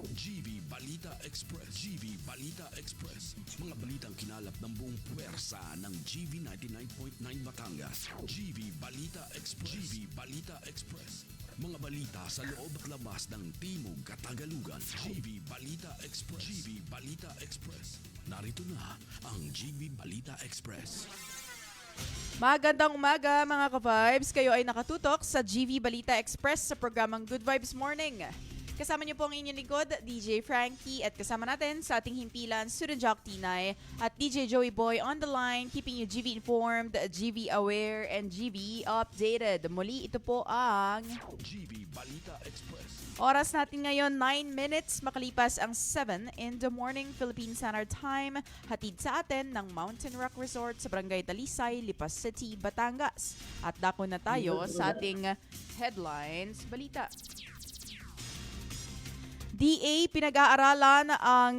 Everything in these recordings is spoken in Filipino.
GV Balita Express. GV Balita Express. Mga balitang kinalap ng buong puwersa ng GV 99.9 Batangas. GV Balita Express. GV Balita Express. Mga balita sa loob at labas ng Timog Katagalugan. GV Balita Express. GV Balita Express. Narito na ang GV Balita Express. Magandang umaga mga ka-vibes. Kayo ay nakatutok sa GV Balita Express sa programang Good Vibes Morning. Kasama niyo po ang inyong lingkod, DJ Frankie, at kasama natin sa ating himpilan, Student Jock Tinay at DJ Joey Boy on the line, keeping you GV informed, GV aware, and GV updated. Muli, ito po ang GV Balita Express. oras natin ngayon, 9 minutes makalipas ang 7 in the morning Philippine Standard Time. Hatid sa atin ng Mountain Rock Resort sa Barangay Talisay, Lipas City, Batangas. At dako na tayo sa ating headlines balita. DA pinag-aaralan ang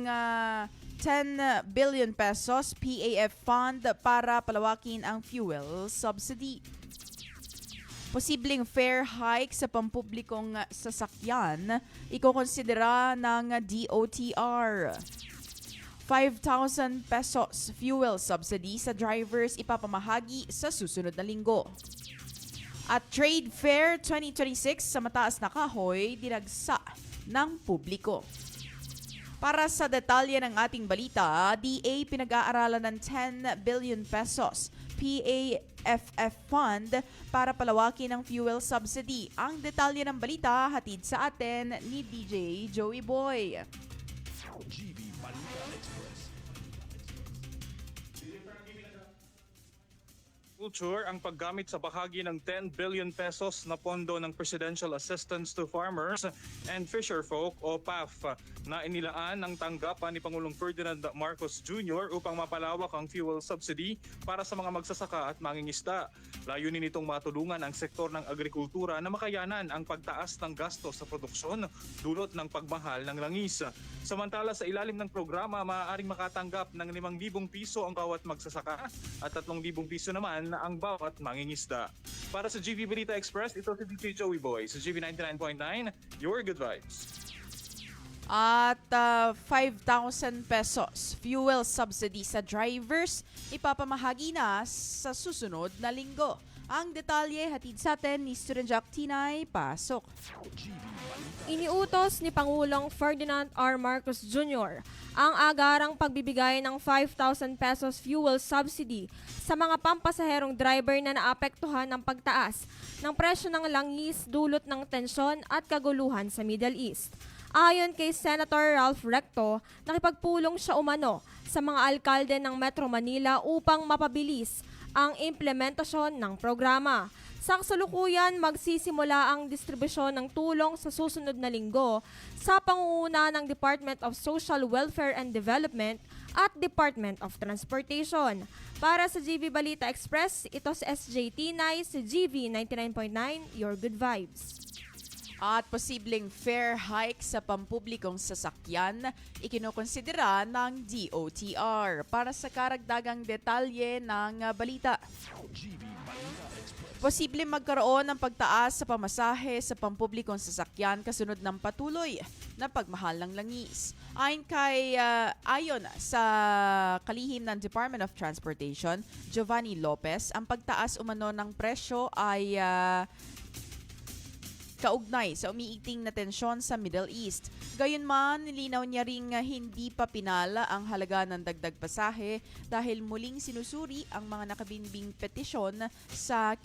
10 billion pesos PAF fund para palawakin ang fuel subsidy. Posibleng fare hike sa pampublikong sasakyan, ikokonsidera ng DOTR. 5,000 pesos fuel subsidy sa drivers ipapamahagi sa susunod na linggo. At Trade Fair 2026 sa mataas na kahoy, dinagsa ng publiko. Para sa detalye ng ating balita, DA pinag-aaralan ng 10 billion pesos PAFF fund para palawakin ang fuel subsidy. Ang detalye ng balita hatid sa atin ni DJ Joey Boy. GV Balita Express. Culture ang paggamit sa bahagi ng 10 billion pesos na pondo ng Presidential Assistance to Farmers and Fisherfolk o PAF na inilaan ng tanggapan ni Pangulong Ferdinand Marcos Jr. upang mapalawak ang fuel subsidy para sa mga magsasaka at mangingisda. Layunin nitong matulungan ang sektor ng agrikultura na makayanan ang pagtaas ng gasto sa produksyon dulot ng pagmahal ng langis. Samantala sa ilalim ng programa, maaaring makatanggap ng 5,000 piso ang bawat magsasaka at 3,000 piso naman na ang bawat mangingisda. Para sa GV Balita Express, ito si DJ Joey Boy sa GV 99.9, Your Good Vibes. At 5,000 pesos fuel subsidy sa drivers ipapamahagi na sa susunod na linggo. Ang detalye hatid sa atin ni Student Jock Tinay. Pasok. Iniutos ni Pangulong Ferdinand R. Marcos Jr. ang agarang pagbibigay ng 5,000 pesos fuel subsidy sa mga pampasaherong driver na naapektuhan ng pagtaas ng presyo ng langis dulot ng tensyon at kaguluhan sa Middle East. Ayon kay Senator Ralph Recto, nakipagpulong siya umano sa mga alkalde ng Metro Manila upang mapabilis ang implementasyon ng programa. Sa kasalukuyan, magsisimula ang distribusyon ng tulong sa susunod na linggo sa pangunguna ng Department of Social Welfare and Development at Department of Transportation. Para sa GV Balita Express, ito si SJ Tinay sa GV 99.9, Your Good Vibes. At posibleng fare hike sa pampublikong sasakyan, ikinokonsidera ng DOTR. Para sa karagdagang detalye ng balita. GV Balita Express. Posibleng magkaroon ng pagtaas sa pamasahe sa pampublikong sasakyan kasunod ng patuloy na pagmahal ng langis. Ayon sa kalihim ng Department of Transportation, Giovanni Lopez, ang pagtaas umano ng presyo ay kaugnay sa umiiting na tensyon sa Middle East. Gayunman, nilinaw niya ring hindi pa pinala ang halaga ng dagdag pasahe dahil muling sinusuri ang mga nakabinbing petisyon sa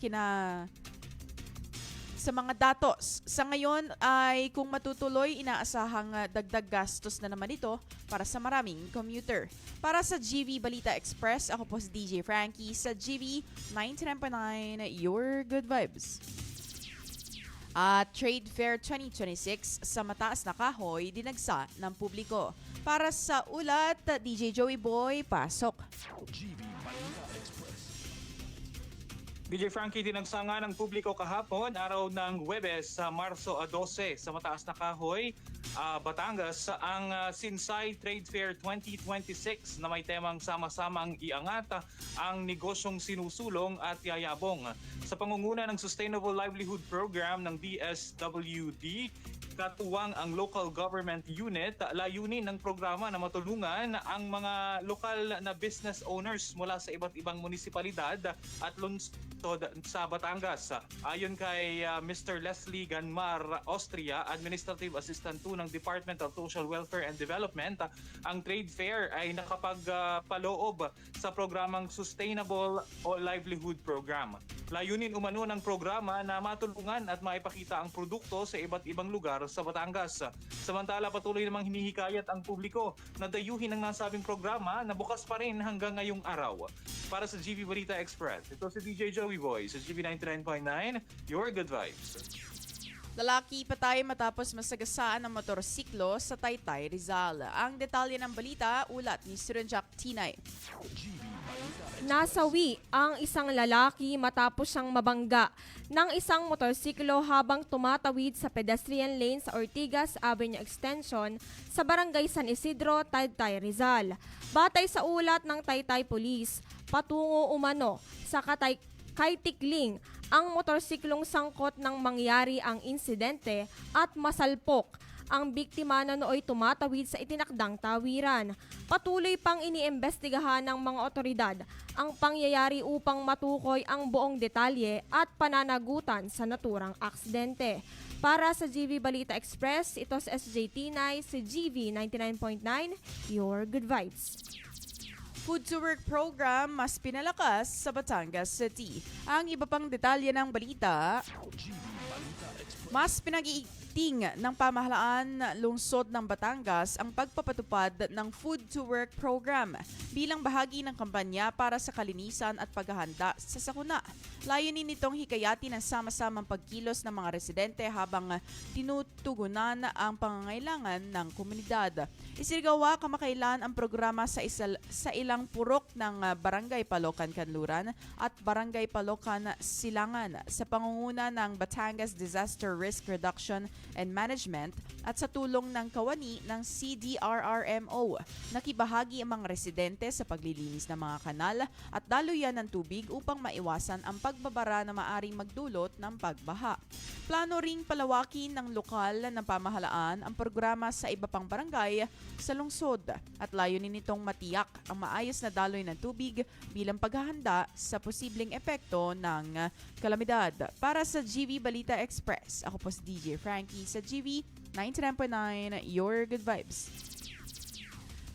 mga datos. Sa ngayon ay kung matutuloy, inaasahang dagdag gastos na naman ito para sa maraming commuter. Para sa GV Balita Express, ako po si DJ Frankie sa GV 99.9, Your Good Vibes. At Trade Fair 2026 sa mataas na kahoy, dinagsa ng publiko. Para sa ulat, DJ Joey Boy, pasok. GV Balita Express. DJ Frankie, dinagsangan ng publiko kahapon, araw ng Huwebes sa Marso 12 sa mataas na kahoy, Batangas, ang Sinsay Trade Fair 2026 na may temang sama-samang iangat ang negosyong sinusulong at yayabong. Sa pangunguna ng Sustainable Livelihood Program ng DSWD, katuwang ang local government unit. Layunin ng programa na matulungan ang mga lokal na business owners mula sa iba't ibang munisipalidad at lungsod sa Batangas. Ayon kay Mr. Leslie Ganmar Austria, Administrative Assistant 2 ng Department of Social Welfare and Development, ang trade fair ay nakapagpaloob sa programang Sustainable o Livelihood Program. Layunin umano ng programa na matulungan at maipakita ang produkto sa iba't ibang lugar sa Batangas. Samantala, patuloy namang hinihikayat ang publiko na dayuhin ang nasabing programa na bukas pa rin hanggang ngayong araw. Para sa GV Balita Express, ito si DJ Joey Boy sa GV 99.9, Your Good Vibes. Lalaki patay matapos masagasaan ng motorsiklo sa Taytay, Rizal. Ang detalye ng balita, ulat ni Surenjak Tinay. Nasawi ang isang lalaki matapos siyang mabangga ng isang motorsiklo habang tumatawid sa pedestrian lane sa Ortigas Avenue Extension sa Barangay San Isidro, Taytay, Rizal. Batay sa ulat ng Taytay Police, patungo umano sa Kaytikling ang motorsiklong sangkot ng mangyari ang insidente at masalpok ang biktima na nooy tumatawid sa itinakdang tawiran. Patuloy pang iniimbestigahan ng mga otoridad ang pangyayari upang matukoy ang buong detalye at pananagutan sa naturang aksidente. Para sa GV Balita Express, ito si SJ Tinay, si GV 99.9, Your Good Vibes. Food to Work program mas pinalakas sa Batangas City. Ang iba pang detalye ng balita, mas pinag-iiting ng pamahalaan lungsod ng Batangas ang pagpapatupad ng Food to Work program bilang bahagi ng kampanya para sa kalinisan at paghahanda sa sakuna. Layunin nitong hikayatin ang sama-samang pagkilos ng mga residente habang tinutugunan ang pangangailangan ng komunidad. Isinagawa kamakailan ang programa sa ilang purok ng Barangay Palocan, Kanluran at Barangay Palocan, Silangan sa pangunguna ng Batangas Disaster Risk Reduction and Management at sa tulong ng kawani ng CDRRMO. Nakibahagi ang mga residente sa paglilinis ng mga kanal at daluyan ng tubig upang maiwasan ang pagbabara na maaring magdulot ng pagbaha. Plano ring palawakin ng lokal na pamahalaan ang programa sa iba pang barangay sa lungsod at layunin nitong matiyak ang maayos na daloy ng tubig bilang paghahanda sa posibleng epekto ng kalamidad. Para sa GV Balita Express, ako po si DJ Frankie sa GV 99.9, Your Good Vibes.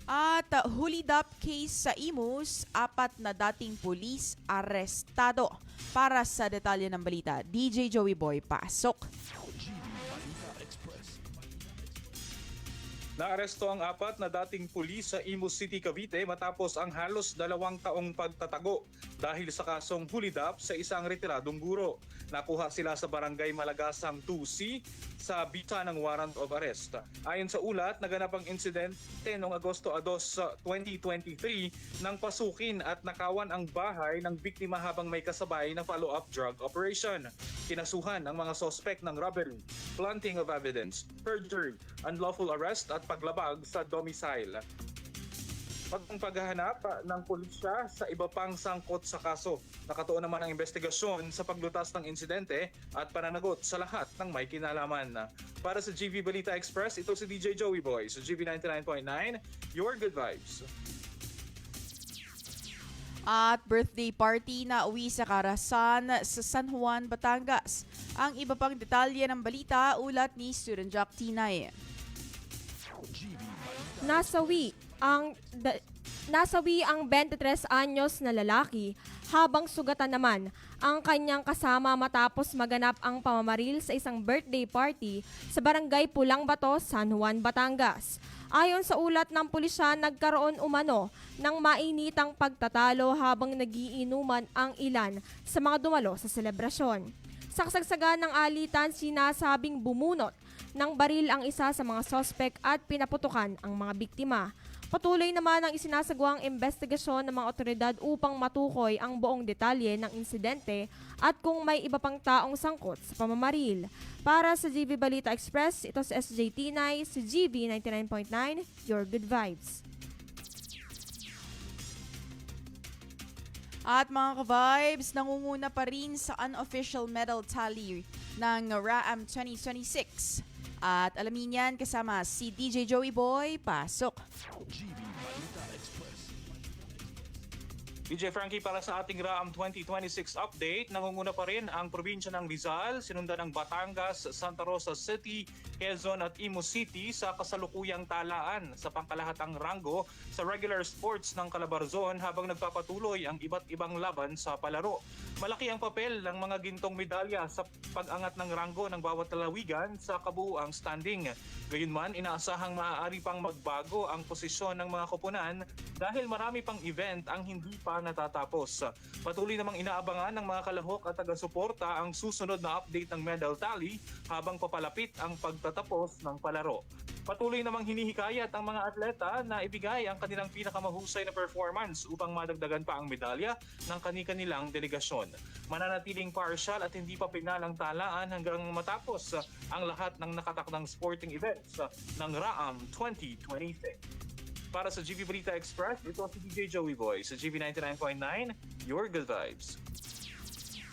At hulidap case sa Imus, 4 na dating pulis arestado. Para sa detalye ng balita, DJ Joey Boy, pasok. Naaresto ang 4 na dating pulis sa Imus City, Cavite matapos ang halos 2 taong pagtatago dahil sa kasong hulidap sa isang retiradong guro. Nakuha sila sa Barangay Malagasang 2C sa bisa ng warrant of arrest. Ayon sa ulat, naganap ang insidente noong Agosto 2, 2023 nang pasukin at nakawan ang bahay ng biktima habang may kasabay na follow-up drug operation. Kinasuhan ang mga sospek ng robbery, planting of evidence, perjury, unlawful arrest at paglabag sa domicile. Paghahanap ng pulisya sa iba pang sangkot sa kaso. Nakatuon naman ang investigasyon sa paglutas ng insidente at pananagot sa lahat ng may kinalaman. Para sa GV Balita Express, ito si DJ Joey Boy sa GV 99.9, Your Good Vibes. At birthday party na uwi sa Karasan sa San Juan, Batangas. Ang iba pang detalye ng balita, ulat ni Surenjak Tinay. Nasawi ang 23 anyos na lalaki habang sugatan naman ang kanyang kasama matapos maganap ang pamamaril sa isang birthday party sa Barangay Pulang Bato, San Juan, Batangas. Ayon sa ulat ng pulisya, nagkaroon umano ng mainitang pagtatalo habang nagiinuman ang ilan sa mga dumalo sa selebrasyon. Sa kasagsagan ng alitan, sinasabing bumunot ng baril ang isa sa mga sospek at pinaputukan ang mga biktima. Patuloy naman ang isinasagawang investigasyon ng mga otoridad upang matukoy ang buong detalye ng insidente at kung may iba pang taong sangkot sa pamamaril. Para sa GV Balita Express, ito si SJ Tinay, si GV 99.9, Your Good Vibes. At mga ka-vibes, nangunguna pa rin sa unofficial medal tally ng RAAM 2026 At alamin yan kasama si DJ Joey Boy. Pasok! GV Balita Express. DJ Frankie, para sa ating RAAM 2026 update, nangunguna pa rin ang probinsya ng Rizal, sinundan ng Batangas, Santa Rosa City, Quezon at Imo City sa kasalukuyang talaan sa pangkalahatang ranggo sa regular sports ng Calabarzon habang nagpapatuloy ang iba't ibang laban sa palaro. Malaki ang papel ng mga gintong medalya sa pag-angat ng ranggo ng bawat lalawigan sa kabuuang standing. Gayunman, inaasahang maaari pang magbago ang posisyon ng mga koponan dahil marami pang event ang hindi pa natatapos. Patuloy namang inaabangan ng mga kalahok at taga-suporta ang susunod na update ng medal tally habang papalapit ang pagtatapos ng palaro. Patuloy namang hinihikayat ang mga atleta na ibigay ang kanilang pinakamahusay na performance upang madagdagan pa ang medalya ng kani-kanilang delegasyon. Mananatiling partial at hindi pa pinalang talaan hanggang matapos ang lahat ng nakatakdang sporting events ng RAAM 2026. Para sa GV Balita Express, ito si DJ Joey Boy sa GV 99.9, Your Good Vibes.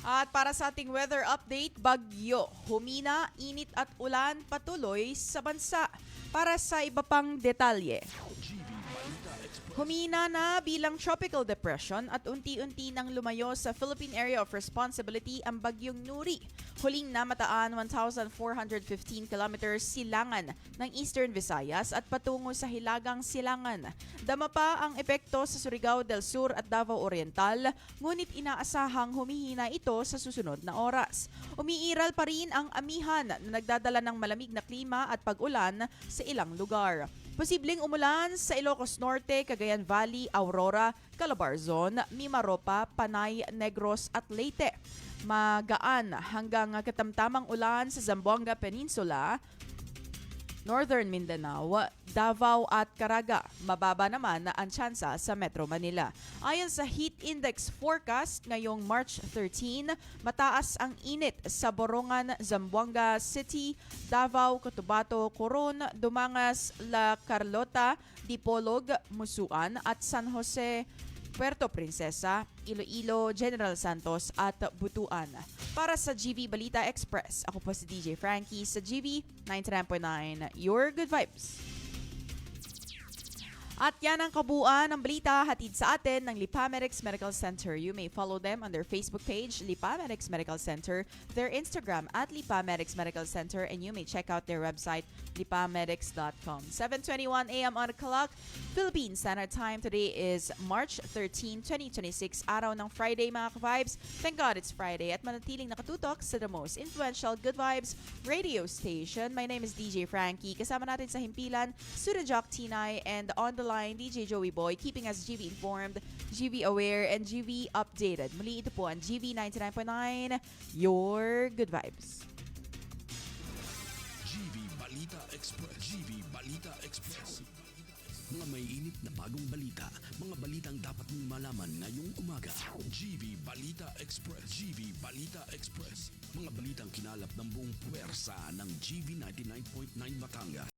At para sa ating weather update, bagyo, humina, init at ulan patuloy sa bansa. Para sa iba pang detalye, GV Balita Express. humina na bilang tropical depression at unti-unti nang lumayo sa Philippine Area of Responsibility ang bagyong Nuri. Huling namataan 1,415 kilometers silangan ng Eastern Visayas at patungo sa Hilagang Silangan. Dama pa ang epekto sa Surigao del Sur at Davao Oriental, ngunit inaasahang humihina ito sa susunod na oras. Umiiral pa rin ang amihan na nagdadala ng malamig na klima at pag-ulan sa ilang lugar. Posibleng umulan sa Ilocos Norte, Cagayan Valley, Aurora, Calabarzon, Mimaropa, Panay, Negros at Leyte. Magaan hanggang katamtamang ulan sa Zamboanga Peninsula, Northern Mindanao, Davao at Caraga. Mababa naman na ang tsansa sa Metro Manila. Ayon sa Heat Index Forecast ngayong March 13, mataas ang init sa Borongan, Zamboanga City, Davao, Cotabato, Coron, Dumangas, La Carlota, Dipolog, Musuan at San Jose, Puerto Princesa, Iloilo, General Santos at Butuan. Para sa GV Balita Express, ako po si DJ Frankie sa GV 99.9, Your Good Vibes. At yan ang kabuuan ng balita hatid sa atin ng Lipamedics Medical Center. You may follow them on their Facebook page, Lipamedics Medical Center, their Instagram at Lipamedics Medical Center, and you may check out their website, lipamedics.com. 7:21 a.m. on the clock, Philippine Standard Time. Today is March 13, 2026, araw ng Friday mga ka-vibes. Thank God it's Friday at manatiling nakatutok sa the most influential Good Vibes radio station. My name is DJ Frankie. Kasama natin sa himpilan, Sudajock Tinay, and on the line, DJ Joey Boy, keeping us GV informed, GV aware, and GV updated. Muli ito po ang GV 99.9, Your Good Vibes. GV Balita Express. GV Balita Express. Mga may init na bagong balita. Mga balitang dapat mong malaman ngayong umaga. GV Balita Express. GV Balita Express. Mga balitang kinalap ng buong puwersa ng GV 99.9 Batangas.